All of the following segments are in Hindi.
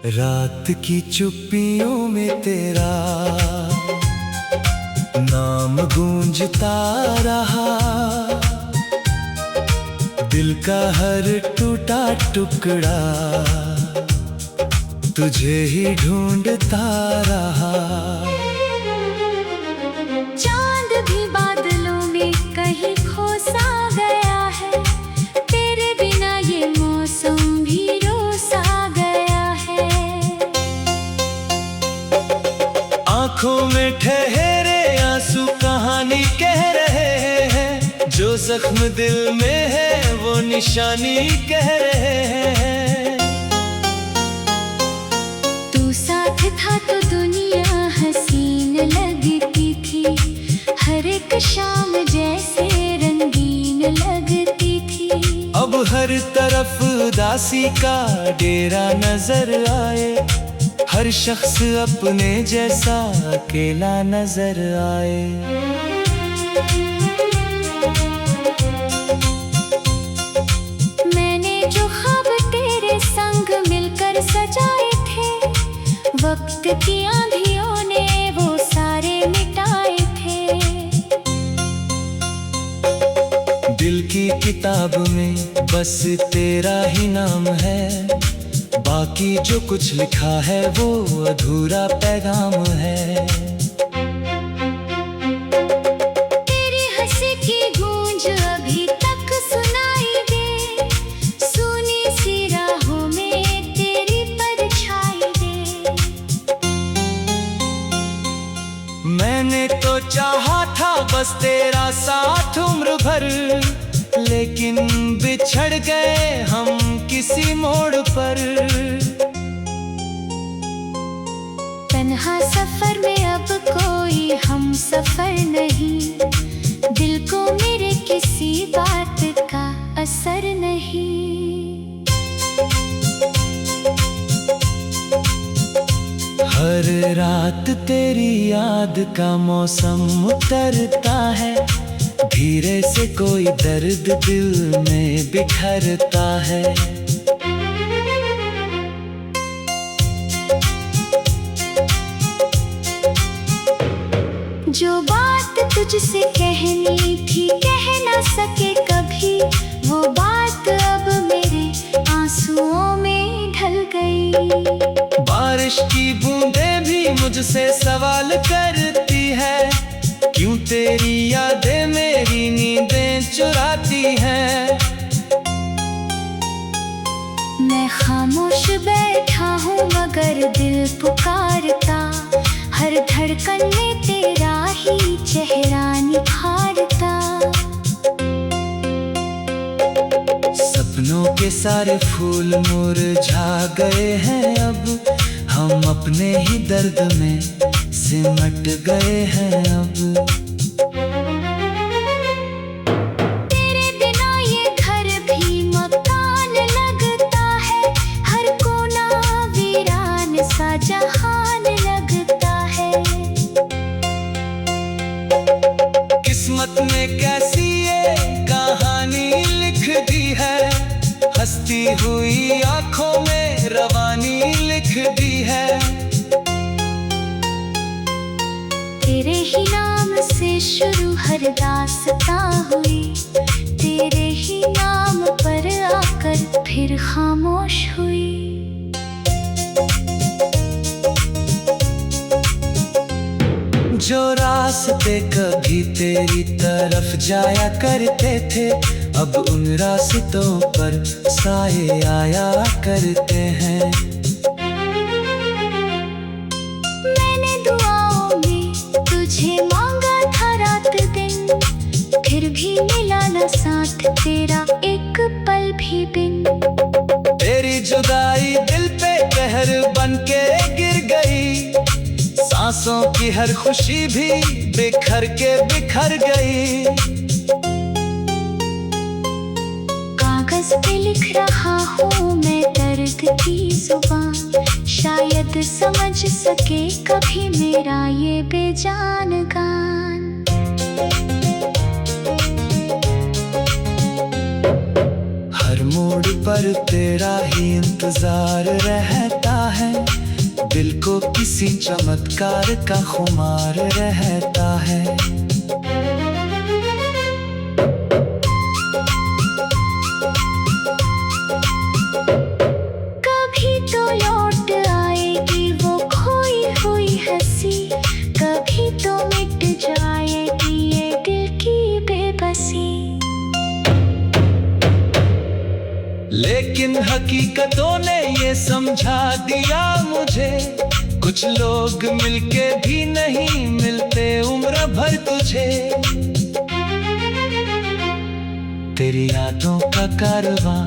रात की चुप्पियों में तेरा नाम गूंजता रहा। दिल का हर टूटा टुकड़ा तुझे ही ढूंढता रहा। चांद भी बादलों में कहीं खो सा गया है, तेरे बिना ये मौसम भी रोसा गया है। आंखों में ठहरे आंसू कहानी कह रहे हैं, जो जख्म दिल में है वो निशानी कह रहे हैं। तू साथ था तो दुनिया हसीन लगती थी, हर एक शाम जैसे रंगीन लगती थी। अब हर तरफ उदासी का डेरा नजर आए, हर शख्स अपने जैसा अकेला नजर आए। मैंने जो ख्वाब तेरे संग मिलकर सजाए थे, वक्त की आंधियों ने वो सारे मिटाए थे। दिल की किताब में बस तेरा ही नाम है, बाकी जो कुछ लिखा है वो अधूरा पैगाम है। तेरी हंसी की गूंज अभी तक सुनाई दे, सुनी सी राहों में तेरी परछाई दे। मैंने तो चाहा था बस तेरा साथ उम्र भर, लेकिन बिछड़ गए हम किसी मोड़ पर। तन्हा सफर में अब कोई हम सफर नहीं, दिल को मेरे किसी बात का असर नहीं। हर रात तेरी याद का मौसम उतरता है, धीरे से कोई दर्द दिल में बिखरता है। जो बात तुझसे कहनी थी कह ना सके कभी, वो बात अब मेरे आंसुओं में ढल गई। बारिश की बूंदें भी मुझसे सवाल करती है, क्यों तेरी यादें मेरी नींदें चुराती हैं। मैं खामोश बैठा हूँ मगर दिल पुकारता, हर धड़कन में तेरा ही चेहरा निखारता। सपनों के सारे फूल मुरझा गए हैं, अब हम अपने ही दर्द में सिमट गए हैं। अब तेरे बिना ये घर भी मकान लगता है, हर कोना वीरान सा जहान लगता है। किस्मत ने कैसी ये कहानी लिख दी है, हंसती हुई आंखों में रवानी लिख दी है। तेरे ही नाम से शुरू हर दास्तां हुई, तेरे ही नाम पर आकर फिर खामोश हुई। जो रास्ते कभी तेरी तरफ जाया करते थे, अब उन रास्तों पर साए आया करते हैं। मैंने दुआओं में तुझे मांगा था रात दिन, फिर भी मिला न साथ तेरा एक पल भी बिन। तेरी जुदाई दिल पे कहर बन के गिर गई, सांसों की हर खुशी भी बिखर के बिखर गई। कागज पे लिख रहा हूँ मैं दर्द की जुबान, शायद समझ सके कभी मेरा ये बेजान गान। हर मोड़ पर तेरा ही इंतजार रहता है। दिल को किसी चमत्कार का खुमार रहता है। कभी तो लौट आएगी वो खोई हुई हंसी, कभी तो मिट जाएगी ये दिल की बेबसी। लेकिन हकीकतों ने ये समझा दिया मुझे, कुछ लोग मिलके भी नहीं मिलते उम्र भर तुझे। तेरी यादों का कारवां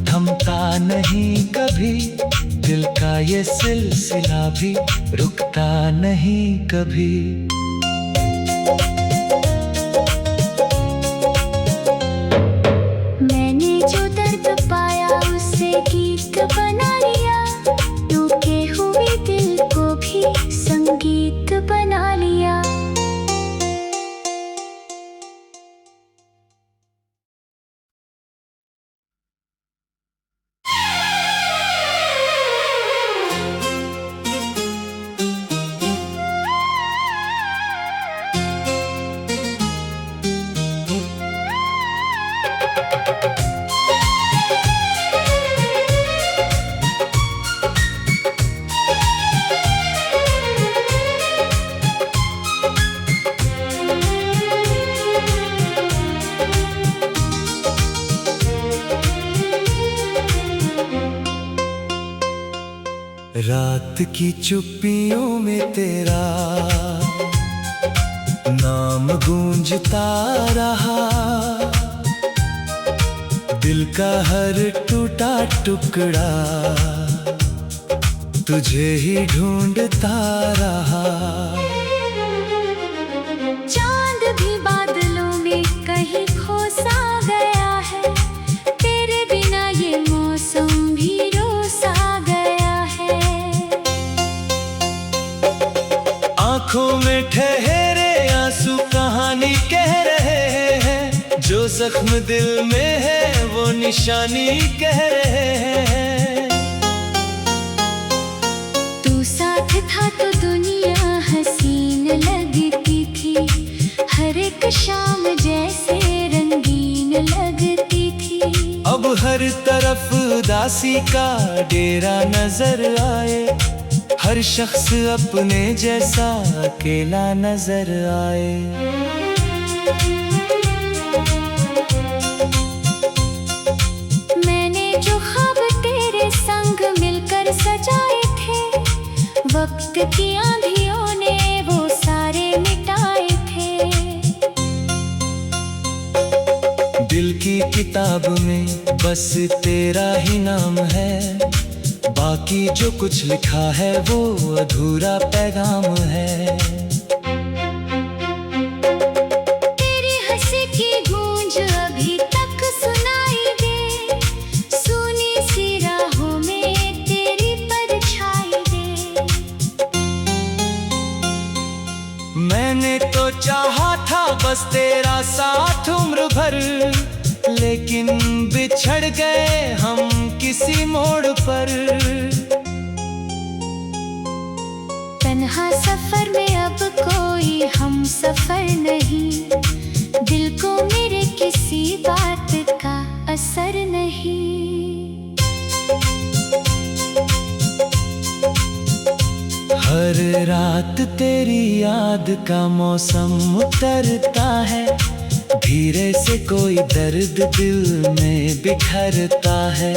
थमता नहीं कभी, दिल का ये सिलसिला भी रुकता नहीं कभी। मैंने जो दर्द पाया उसे गीत बना लिया, टूटे हुए दिल को भी संगीत बना लिया। रात की चुप्पियों में तेरा नाम गूंजता रहा, दिल का हर टूटा टुकड़ा तुझे ही ढूंढता रहा। चांद भी बादलों में कहीं खो सा गया है, तेरे बिना ये मौसम भी रोसा गया है। आंखों में ठहरे आंसू कहानी कह रहे हैं, जो जख्म दिल में है वो निशानी कह रहे हैं। तू साथ था तो दुनिया हसीन लगती थी, हर एक शाम जैसे रंगीन लगती थी। अब हर तरफ उदासी का डेरा नजर आए, हर शख्स अपने जैसा अकेला नजर आए। मैंने जो ख्वाब तेरे संग मिलकर सजाए थे, वक्त की आंधियों ने वो सारे मिटाए थे। दिल की किताब में बस तेरा ही नाम है, बाकी जो कुछ लिखा है वो अधूरा पैगाम है। तेरी हंसी की गूंज अभी तक सुनाई दे, सुनी सी राहों में तेरी परछाई दे। मैंने तो चाहा था बस तेरा साथ उम्र भर, लेकिन बिछड़ गए हम किसी मोड़ पर। तन्हा सफर में अब कोई हम सफर नहीं, दिल को मेरे किसी बात का असर नहीं। हर रात तेरी याद का मौसम उतरता है, धीरे से कोई दर्द दिल में बिखरता है।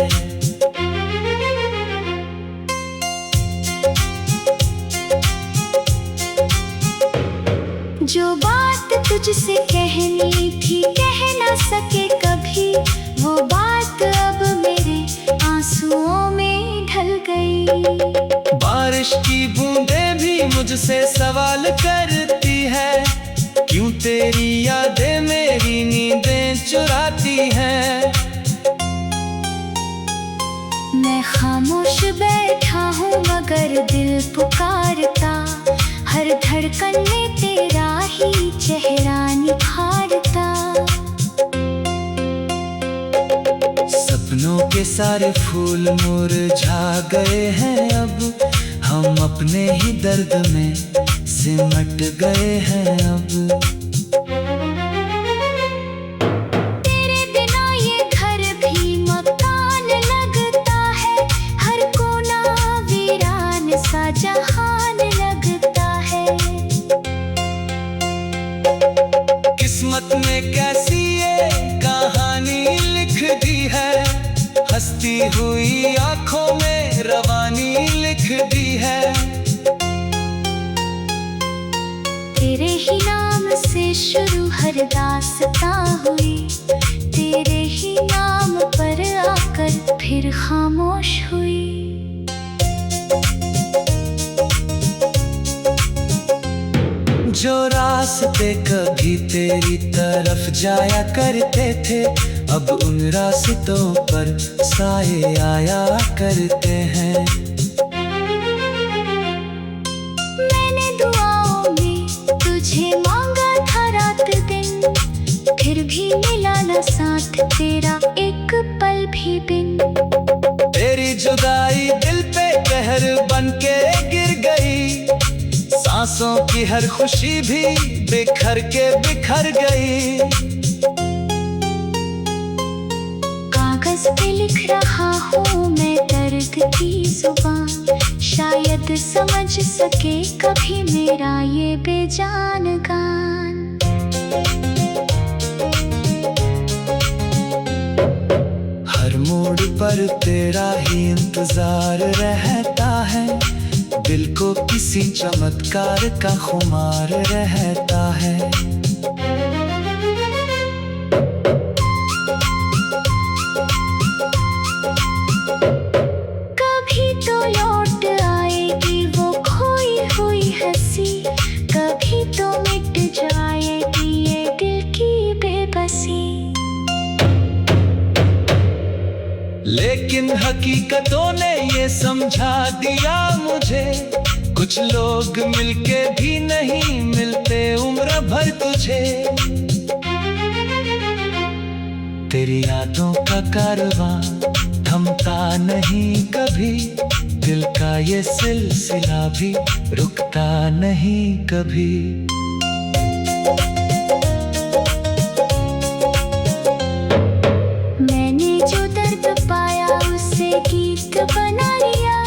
जो बात तुझसे कहनी थी कह ना सके कभी, वो बात अब मेरे आंसुओं में ढल गई। बारिश की बूंदें भी मुझसे सवाल करती है, क्यों तेरी यादें मेरी नींदें चुराती हैं। मैं खामोश बैठा हूँ मगर दिल पुकारता, हर धड़कन में तेरा ही चेहरा निखारता। सपनों के सारे फूल मुरझा गए हैं अब, हम अपने ही दर्द में सिमट गए हैं अब। तेरे बिना ये घर भी मकान लगता है, हर कोना वीरान सा जहान लगता है। किस्मत ने कैसी ये कहानी लिख दी है, हंसती हुई आंखों में रवानी लिख दी है। तेरे ही नाम से शुरू हर दास्तां हुई, तेरे ही नाम पर आकर फिर खामोश हुई। जो रास्ते कभी तेरी तरफ जाया करते थे, अब उन रास्तों पर साए आया करते हैं। मैंने दुआओं में तुझे मांगा था रात दिन, फिर भी मिला न साथ तेरा एक पल भी बिन। तेरी जुदाई दिल पे कहर बन के गिर गई, सांसों की हर खुशी भी बिखर के बिखर गई। कागज पे लिख रहा हूँ मैं दर्द की जुबान, शायद समझ सके कभी मेरा ये बेजान गान। हर मोड़ पर तेरा ही इंतजार रहता है, दिल को किसी चमत्कार का खुमार रहता है। कभी तो लौट आएगी वो खोई हुई हंसी, कभी तो मिट जाएगी ये दिल की बेबसी। लेकिन हकीकतों ने ये समझा दिया मुझे, कुछ लोग मिलके भी नहीं मिलते उम्र भर तुझे। तेरी यादों का कारवां थमता नहीं कभी, दिल का ये सिलसिला भी रुकता नहीं कभी। मैंने जो दर्द पाया उसे गीत बना लिया,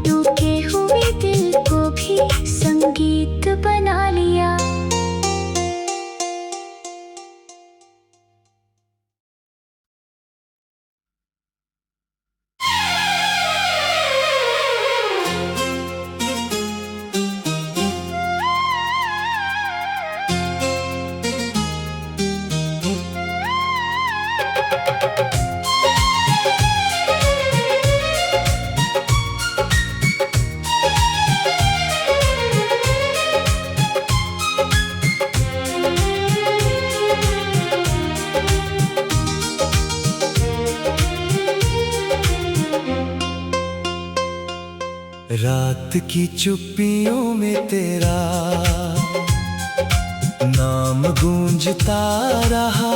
टूटे हुए दिल को भी संगीत बना लिया। रात की चुप्पियों में तेरा नाम गूंजता रहा,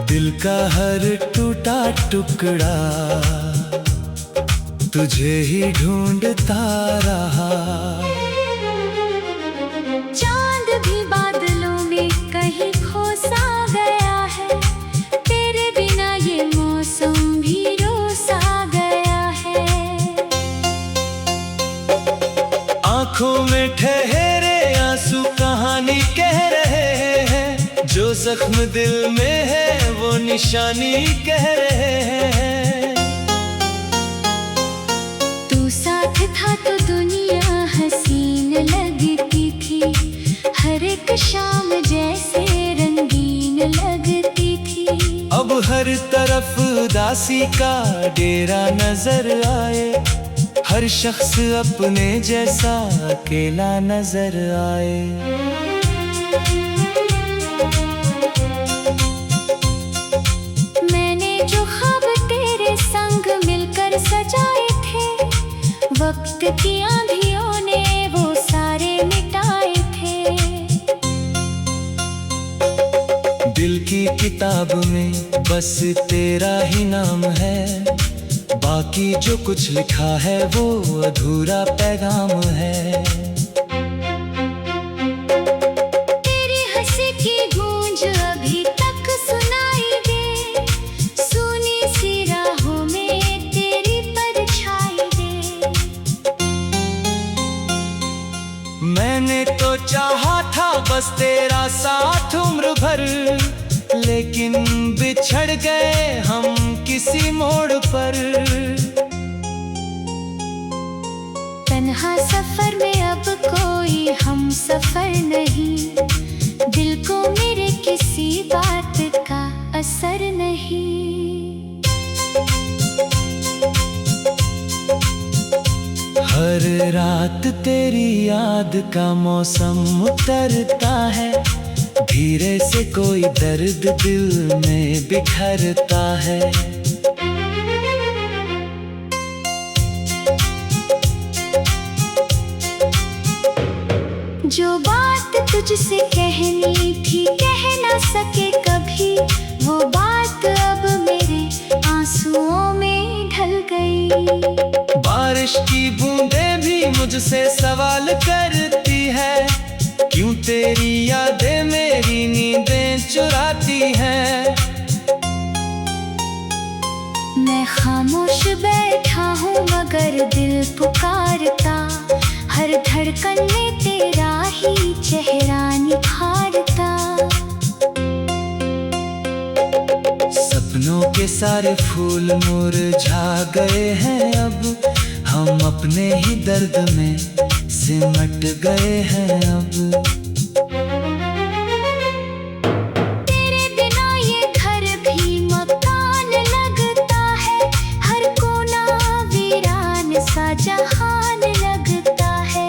दिल का हर टूटा टुकड़ा तुझे ही ढूंढता रहा। चांद भी बादलों में कहीं खो सा गया है, तेरे बिना ये मौसम भी रोसा गया है। आंखों में ठहरे आंसू कहानी कह रहे हैं, जो जख्म दिल में है वो निशानी कह रहे हैं। तू साथ था तो दुनिया हसीन लगती थी, हर एक शाम जैसे रंगीन लगती थी। अब हर तरफ उदासी का डेरा नजर आए, हर शख्स अपने जैसा अकेला नजर आए। मैंने जो ख्वाब तेरे संग मिलकर सजाए थे, वक्त की आंधियों ने वो सारे मिटाए थे। दिल की किताब में बस तेरा ही नाम है, बाकी जो कुछ लिखा है वो अधूरा पैगाम है। तेरी हंसी की गूंज अभी तक सुनाई दे, सुनी सी राहों में तेरी परछाई दे। मैंने तो चाहा था बस तेरा साथ उम्र भर, लेकिन बिछड़ गए हम किसी मोड़ पर। तन्हा सफर में अब कोई हम सफर नहीं, दिल को मेरे किसी बात का असर नहीं। हर रात तेरी याद का मौसम उतरता है, धीरे से कोई दर्द दिल में बिखरता है। जो बात तुझसे कहनी थी कह ना सके कभी, वो बात अब मेरे आंसुओं में ढल गई। बारिश की बूंदें भी मुझसे सवाल करती है, क्यों तेरी यादें मेरी नींदें चुराती हैं। मैं खामोश बैठा हूँ मगर दिल पुकारता, हर धड़कन में तेरा ही चेहरा निखारता। सपनों के सारे फूल मुरझा गए हैं अब, हम अपने ही दर्द में सिमट गए हैं अब। तेरे बिना ये घर भी मकान लगता है, हर कोना वीरान सा जहान लगता है।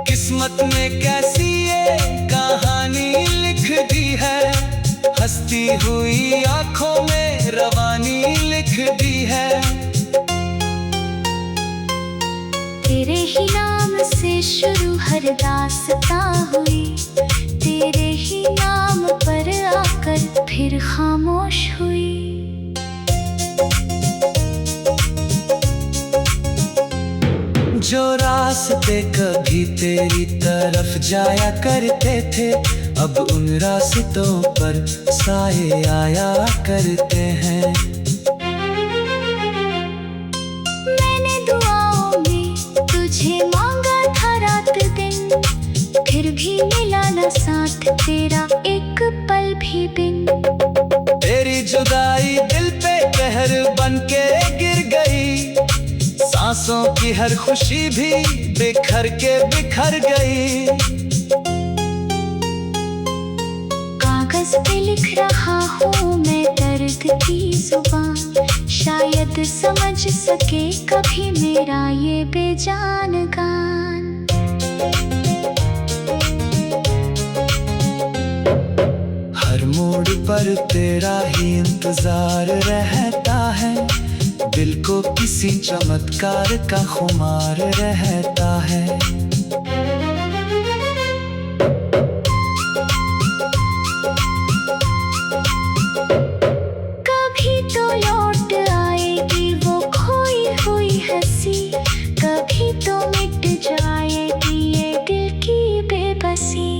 किस्मत में कैसी ये कहानी लिख दी है, हंसती हुई आंखों में रवानी लिख दी है। तेरे ही नाम से शुरू हर दास्तां हुई, तेरे ही नाम पर आकर फिर खामोश हुई। जो रास्ते कभी तेरी तरफ जाया करते थे, अब उन रास्तों पर साए आया करते हैं। मैंने दुआओं में तुझे मांगा था रात दिन, फिर भी मिला न साथ तेरा एक पल भी बिन। तेरी जुदाई दिल पे कहर बन के गिर गई, सांसों की हर खुशी भी बिखर के बिखर गई। कागज पे लिख रहा हूँ मैं दर्द की जुबान, शायद समझ सके कभी मेरा ये बेजान गान। हर मोड़ पर तेरा ही इंतजार रहता है, दिल को किसी चमत्कार का खुमार रहता है। कभी तो लौट आएगी वो खोई हुई हंसी, कभी तो मिट जाएगी ये दिल की बेबसी।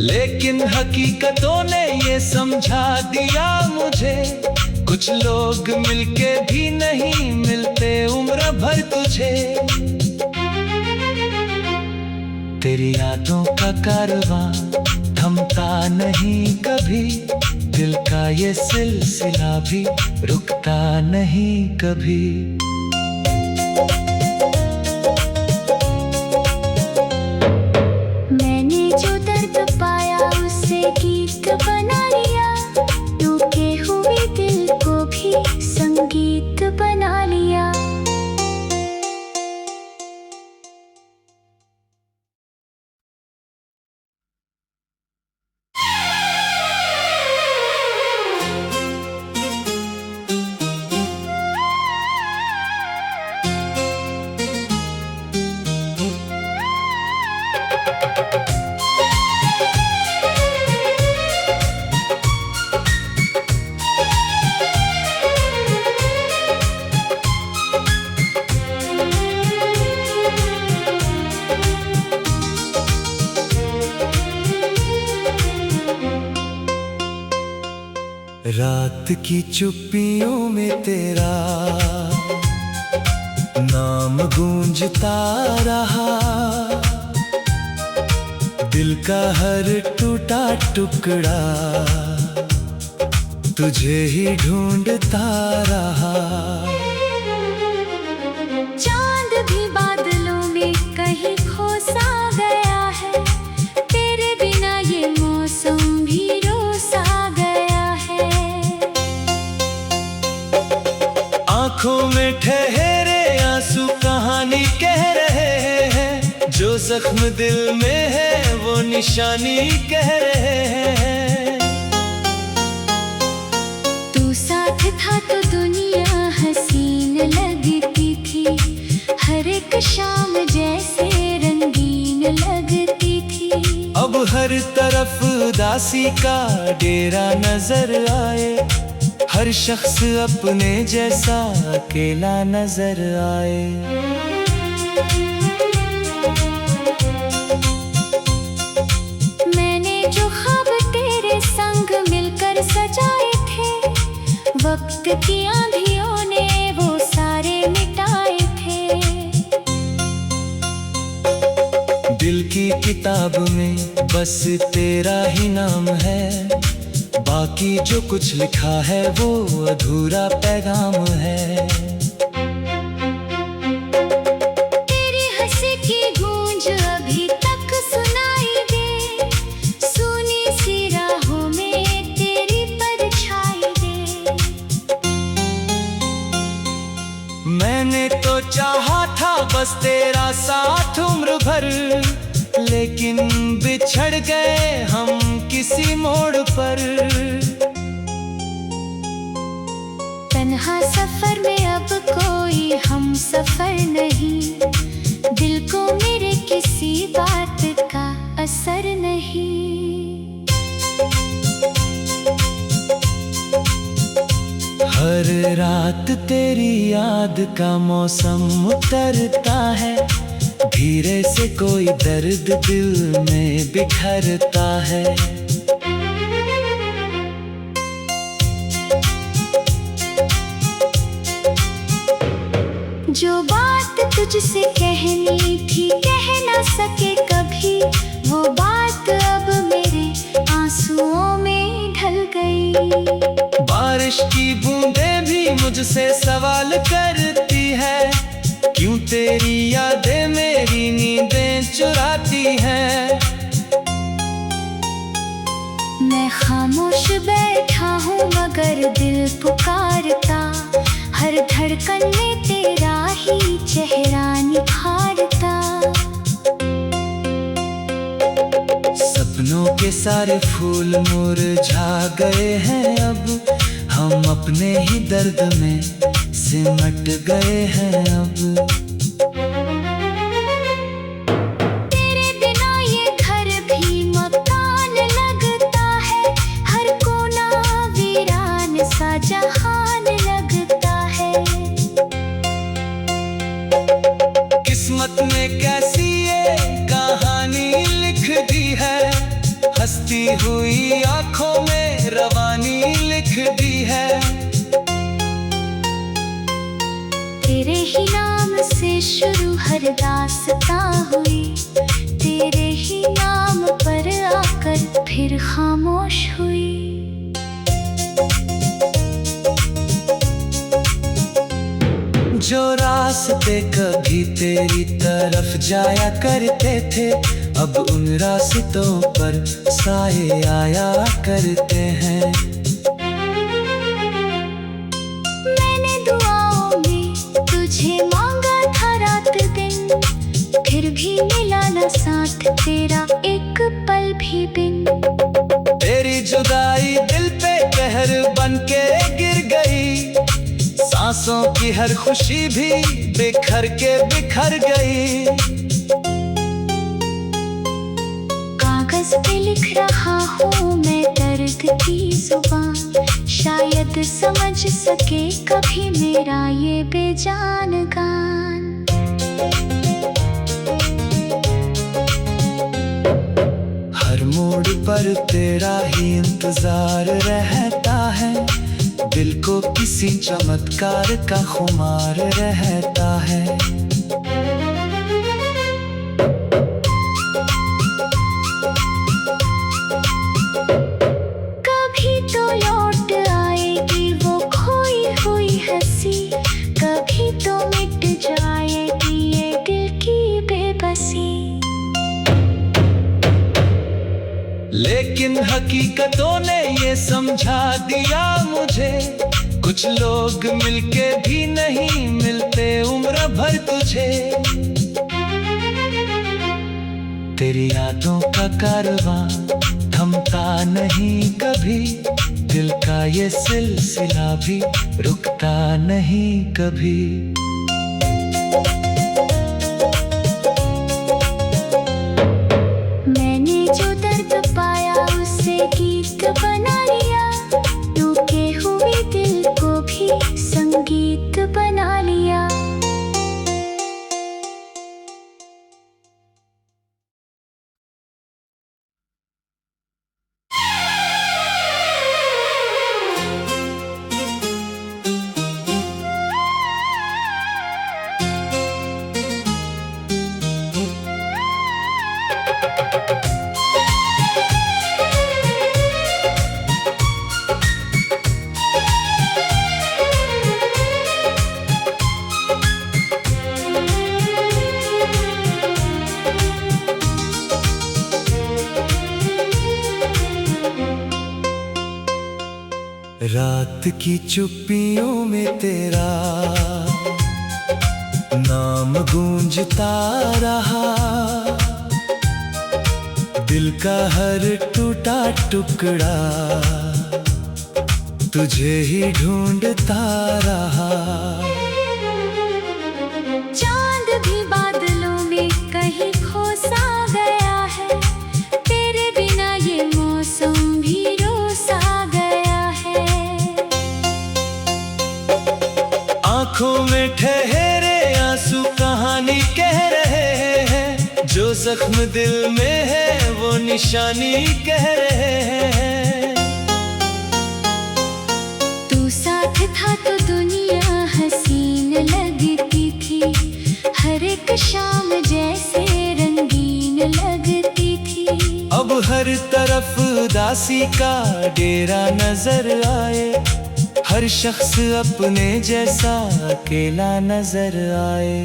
लेकिन हकीकतों ने ये समझा दिया मुझे, कुछ लोग मिलके भी नहीं मिलते उम्र भर तुझे। तेरी यादों का कारवां थमता नहीं कभी, दिल का ये सिलसिला भी रुकता नहीं कभी। मैंने जो दर्द पाया उसे गीत बना लिया, टूटे हुए दिल को भी संगीत बना लिया। रात की चुप्पियों में तेरा नाम गूंजता रहा, दिल का हर टूटा टुकड़ा तुझे ही ढूंढता रहा। चांद भी बादलों में कहीं खो सा गया है, तेरे बिना ये मौसम भी रोसा गया है। आंखों में ठहरे आंसू कहानी कह रहे हैं, जो जख्म दिल में है वो निशानी कह रहे हैं। तू साथ था तो दुनिया हसीन लगती थी, हर एक शाम जैसे रंगीन लगती थी। अब हर तरफ उदासी का डेरा नजर आए, हर शख्स अपने जैसा अकेला नजर आए। मैंने जो ख्वाब तेरे संग मिलकर सजाए थे, वक्त की आंधियों ने वो सारे मिटाए थे। दिल की किताब में बस तेरा ही नाम है, बाकी जो कुछ लिखा है वो अधूरा पैगाम है। तेरी हंसी की गूंज अभी तक सुनाई दे, सुनी सी राहों में तेरी परछाई दे। मैंने तो चाहा था बस तेरा साथ उम्र भर, लेकिन बिछड़ गए हम किसी मोड़ पर। तन्हा सफर में अब कोई हम सफर नहीं, दिल को मेरे किसी बात का असर नहीं। हर रात तेरी याद का मौसम उतरता है, धीरे से कोई दर्द दिल में बिखरता है। जो बात तुझसे कहनी थी कह ना सके कभी, वो बात अब मेरे आंसुओं में ढल गई। बारिश की बूंदें भी मुझसे सवाल करती है, क्यों तेरी यादें मेरी नींदें चुराती हैं। मैं खामोश बैठा हूँ मगर दिल पुकारता, हर धड़कन में तेरा ही चेहरा निखारता। सपनों के सारे फूल मुरझा गए हैं, अब हम अपने ही दर्द में सिमट गए हैं। अब तेरे बिना ये घर भी मकान लगता है, हर कोना वीरान सा जहान लगता है। किस्मत ने कैसी ये कहानी लिख दी है, हंसती हुई आंखों में रवानी लिख दी है। तेरे ही नाम से शुरू हर दास्तां हुई, तेरे ही नाम पर आकर फिर खामोश हुई। जो रास्ते कभी तेरी तरफ जाया करते थे, अब उन रास्तों पर साए आया करते हैं। मैंने दुआओं में तुझे मांगा था रात दिन, फिर भी मिला न साथ तेरा एक पल भी बिन। तेरी जुदाई दिल पे कहर बन के गिर गई, सांसों की हर खुशी भी बिखर के बिखर गई। कागज पे लिख रहा हूँ मैं दर्द की जुबान, शायद समझ सके कभी मेरा ये बेजान गान। हर मोड़ पर तेरा ही इंतजार रहता है, दिल को किसी चमत्कार का खुमार रहता है। कभी तो लौट आएगी वो खोई हुई हंसी, कभी तो मिट जाएगी ये दिल की बेबसी। लेकिन हकीकतों ने ये समझा दिया मुझे, कुछ लोग मिलके भी नहीं मिलते उम्र भर तुझे। तेरी यादों का कारवां थमता नहीं कभी, दिल का ये सिलसिला भी रुकता नहीं कभी। मैंने जो दर्द पाया उसे गीत बना लिया, टूटे हुए दिल को भी संगीत बना लिया। रात की चुप्पियों में तेरा नाम गूंजता रहा, दिल का हर टूटा टुकड़ा तुझे ही ढूंढता रहा। चांद भी बादलों में कहीं खो सा गया है, तेरे बिना ये मौसम भी रोसा गया है। आंखों में ठहरे आंसू कहानी कह रहे हैं, जो जख्म दिल में है वो निशानी कह रहे हैं। तू साथ था तो दुनिया हसीन लगती थी, हर एक शाम जैसे रंगीन लगती थी। अब हर तरफ उदासी का डेरा नजर आए, हर शख्स अपने जैसा अकेला नजर आए।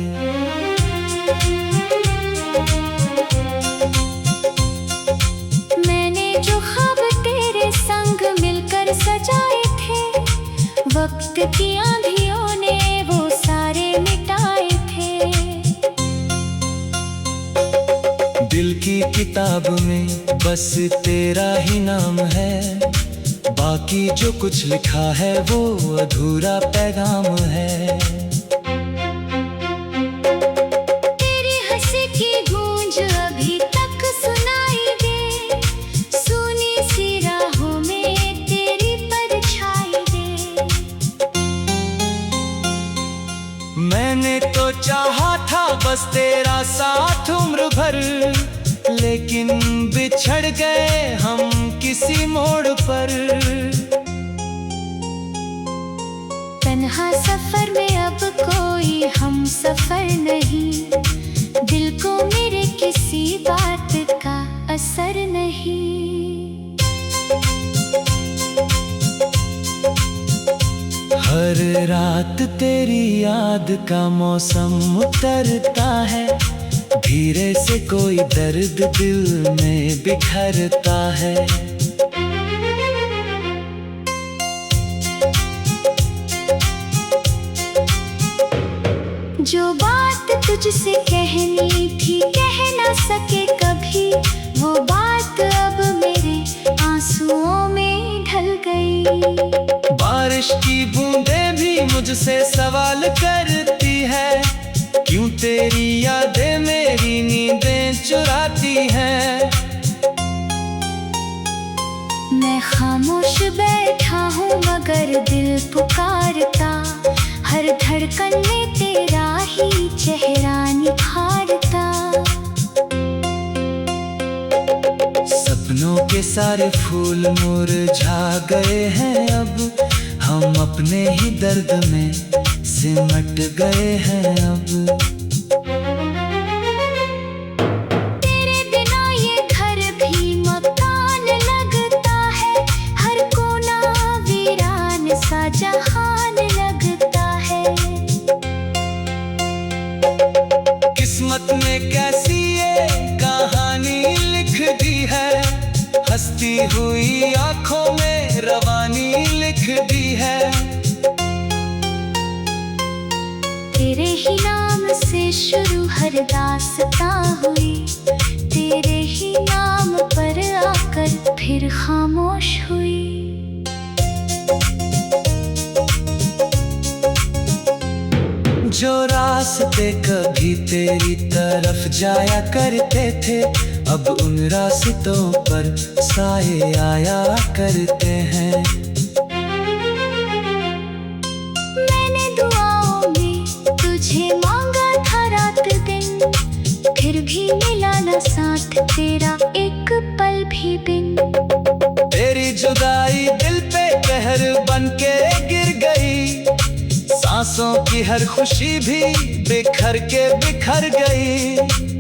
मैंने जो ख्वाब तेरे संग मिलकर सजाए थे, वक्त की आंधियों ने वो सारे मिटाए थे। दिल की किताब में बस तेरा ही नाम है, बाकी जो कुछ लिखा है वो अधूरा पैगाम है। तेरी हंसी की गूंज अभी तक सुनाई दे, सुनी सी राहों में तेरी परछाई दे। मैंने तो चाहा था बस तेरा साथ उम्र भर, लेकिन बिछड़ गए हम किसी मोड़ पर। तन्हा सफर में अब कोई हम सफर नहीं, दिल को मेरे किसी बात का असर नहीं। हर रात तेरी याद का मौसम उतरता है, धीरे से कोई दर्द दिल में बिखरता है। जो बात तुझसे कहनी थी कह ना सके कभी, वो बात अब मेरे आंसुओं में ढल गई। बारिश की बूंदें भी मुझसे सवाल करती है, क्यों तेरी यादें मेरी नींदें चुराती हैं। मैं खामोश बैठा हूँ मगर दिल पुकारता, हर धड़कन में तेरा ही चेहरा निखारता। सपनों के सारे फूल मुरझा गए हैं अब, हम अपने ही दर्द में सिमट गए हैं अब। तेरे बिना ये घर भी मकान लगता है, हर कोना वीरान सा जहान लगता है। किस्मत ने कैसी ये कहानी लिख दी है, हंसती हुई आंखों में रवानी लिख दी है। तेरे ही नाम से शुरू हर दास्तां हुई, तेरे ही नाम पर आकर फिर खामोश हुई। जो रास्ते कभी तेरी तरफ जाया करते थे, अब उन रास्तों पर साए आया करते हैं। मैंने दुआओं में तुझे मांगा था रात दिन, फिर भी मिला न साथ तेरा एक पल भी बिन। तेरी जुदाई दिल पे कहर बन के गिर गई, सांसों की हर खुशी भी बिखर के बिखर गई।